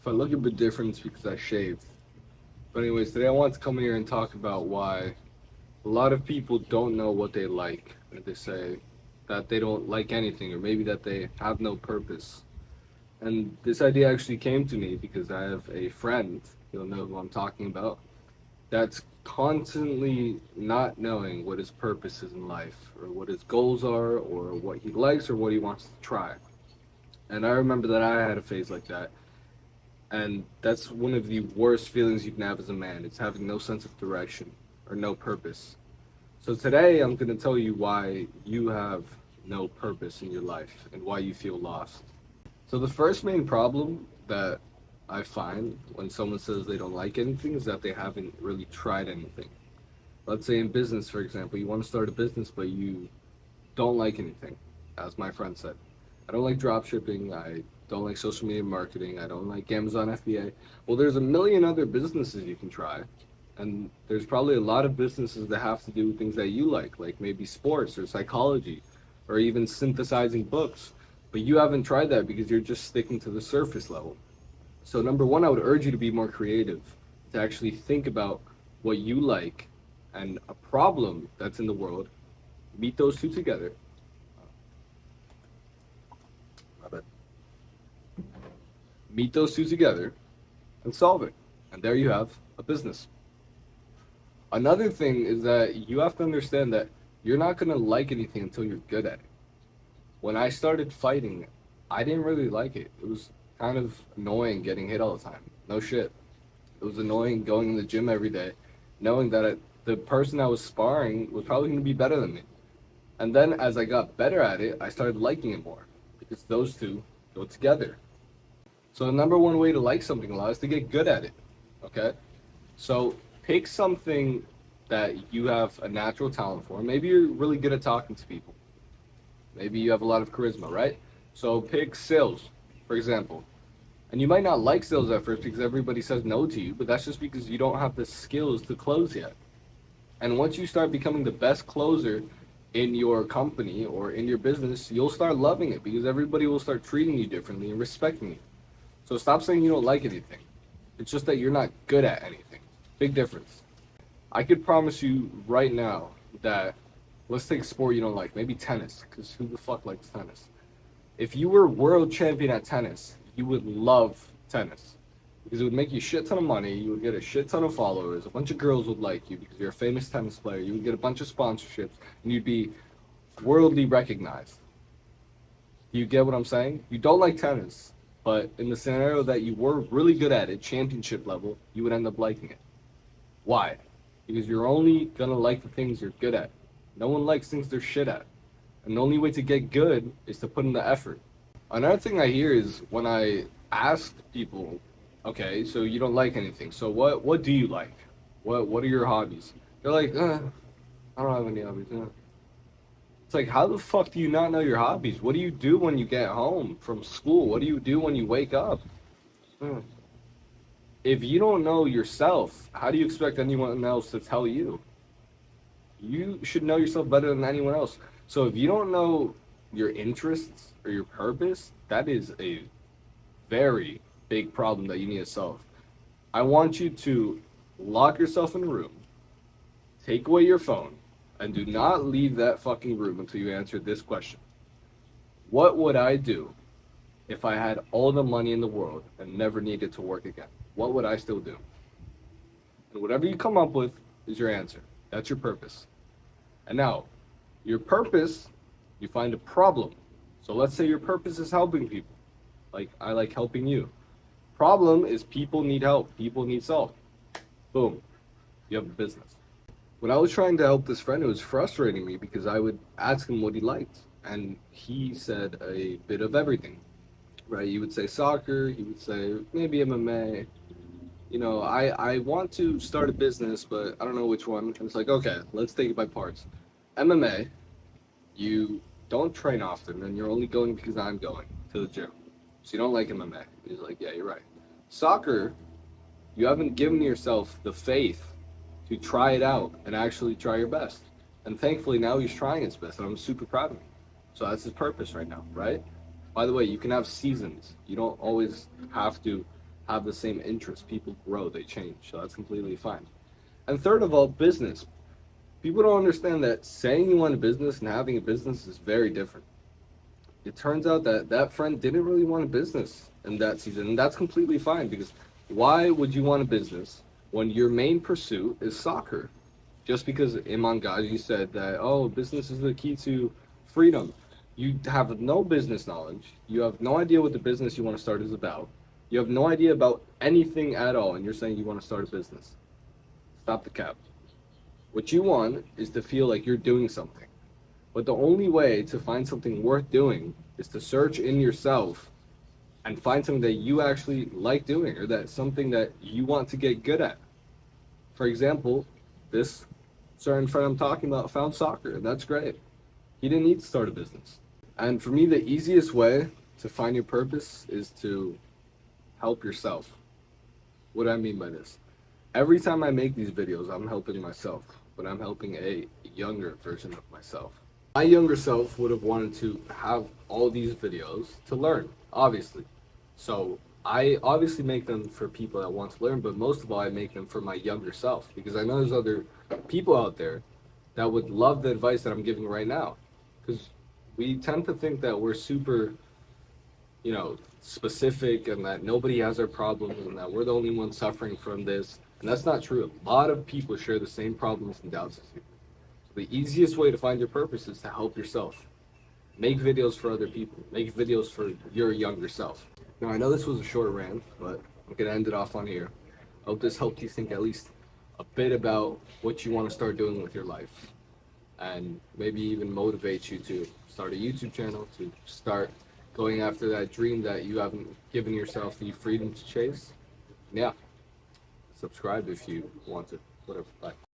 If I look a bit different, it's because I shaved. But anyways, today I want to come here and talk about why a lot of people don't know what they like. And they say that they don't like anything, or maybe that they have no purpose. And this idea actually came to me because I have a friend, you'll know who I'm talking about, that's constantly not knowing what his purpose is in life, or what his goals are, or what he likes, or what he wants to try. And I remember that I had a phase like that. And that's one of the worst feelings you can have as a man. It's having no sense of direction or no purpose. So today I'm going to tell you why you have no purpose in your life and why you feel lost. So the first main problem that I find when someone says they don't like anything is that they haven't really tried anything. Let's say in business, for example, you want to start a business, but you don't like anything, as my friend said. I don't like drop shipping. I don't like social media marketing. I don't like Amazon FBA. Well, there's a million other businesses you can try. And there's probably a lot of businesses that have to do with things that you like maybe sports or psychology or even synthesizing books. But you haven't tried that because you're just sticking to the surface level. So, number one, I would urge you to be more creative, to actually think about what you like and a problem that's in the world, meet those two together. My bad. Meet those two together and solve it. And there you have a business. Another thing is that you have to understand that you're not going to like anything until you're good at it. When I started fighting, I didn't really like it. It was kind of annoying getting hit all the time. No shit. It was annoying going in the gym every day, knowing that the person I was sparring was probably going to be better than me. And then as I got better at it, I started liking it more because those two go together. So the number one way to like something a lot is to get good at it. Okay? So pick something that you have a natural talent for. Maybe you're really good at talking to people. Maybe you have a lot of charisma, right? So pick sales, for example. And you might not like sales at first because everybody says no to you, but that's just because you don't have the skills to close yet. And once you start becoming the best closer in your company or in your business, you'll start loving it because everybody will start treating you differently and respecting you. So stop saying you don't like anything. It's just that you're not good at anything. Big difference. I could promise you right now that, let's take a sport you don't like, maybe tennis, because who the fuck likes tennis? If you were world champion at tennis, you would love tennis because it would make you a shit ton of money. You would get a shit ton of followers. A bunch of girls would like you because you're a famous tennis player. You would get a bunch of sponsorships, and you'd be worldly recognized. Do you get what I'm saying? You don't like tennis, but in the scenario that you were really good at it, championship level, you would end up liking it. Why? Because you're only gonna like the things you're good at. No one likes things they're shit at. And the only way to get good is to put in the effort. Another thing I hear is when I ask people, okay, so you don't like anything. So what do you like? What are your hobbies? They're like, I don't have any hobbies. It's like, how the fuck do you not know your hobbies? What do you do when you get home from school? What do you do when you wake up? Uh, If you don't know yourself, how do you expect anyone else to tell you? You should know yourself better than anyone else. So if you don't know your interests or your purpose, that is a very big problem that you need to solve. I want you to lock yourself in a room, take away your phone, and do not leave that fucking room until you answer this question. What would I do if I had all the money in the world and never needed to work again? What would I still do? And whatever you come up with is your answer. That's your purpose. And now, your purpose, you find a problem. So let's say your purpose is helping people. Like I like helping you. Problem is people need help. People need help. Boom. You have a business. When I was trying to help this friend, it was frustrating me because I would ask him what he liked. And he said a bit of everything. Right? He would say soccer, he would say maybe MMA. I want to start a business, but I don't know which one. And it's like, okay, let's take it by parts. MMA, you don't train often, and you're only going because I'm going to the gym. So you don't like MMA. He's like, yeah, you're right. Soccer, you haven't given yourself the faith to try it out and actually try your best. And thankfully now he's trying his best, and I'm super proud of him. So that's his purpose right now, right? By the way, you can have seasons. You don't always have to have the same interests. People grow, they change, so that's completely fine. And third of all, business. People don't understand that saying you want a business and having a business is very different. It turns out that that friend didn't really want a business in that season, and that's completely fine, because why would you want a business when your main pursuit is soccer? Just because Iman Ghazi said that, oh, business is the key to freedom. You have no business knowledge. You have no idea what the business you want to start is about. You have no idea about anything at all, and you're saying you want to start a business. Stop the cap. What you want is to feel like you're doing something. But the only way to find something worth doing is to search in yourself and find something that you actually like doing, or that something that you want to get good at. For example, this certain friend I'm talking about found soccer, and that's great. He didn't need to start a business. And for me, the easiest way to find your purpose is to help yourself. What do I mean by this? Every time I make these videos, I'm helping myself, but I'm helping a younger version of myself. My younger self would have wanted to have all these videos to learn, obviously. So I obviously make them for people that want to learn, but most of all, I make them for my younger self, because I know there's other people out there that would love the advice that I'm giving right now. Because we tend to think that we're super, specific, and that nobody has our problems, and that we're the only ones suffering from this. And that's not true. A lot of people share the same problems and doubts as you. So the easiest way to find your purpose is to help yourself. Make videos for other people. Make videos for your younger self. Now, I know this was a short rant, but I'm going to end it off on here. I hope this helped you think at least a bit about what you want to start doing with your life, and maybe even motivate you to start a YouTube channel, to start going after that dream that you haven't given yourself the freedom to chase. And yeah, subscribe if you want to. Whatever. Bye.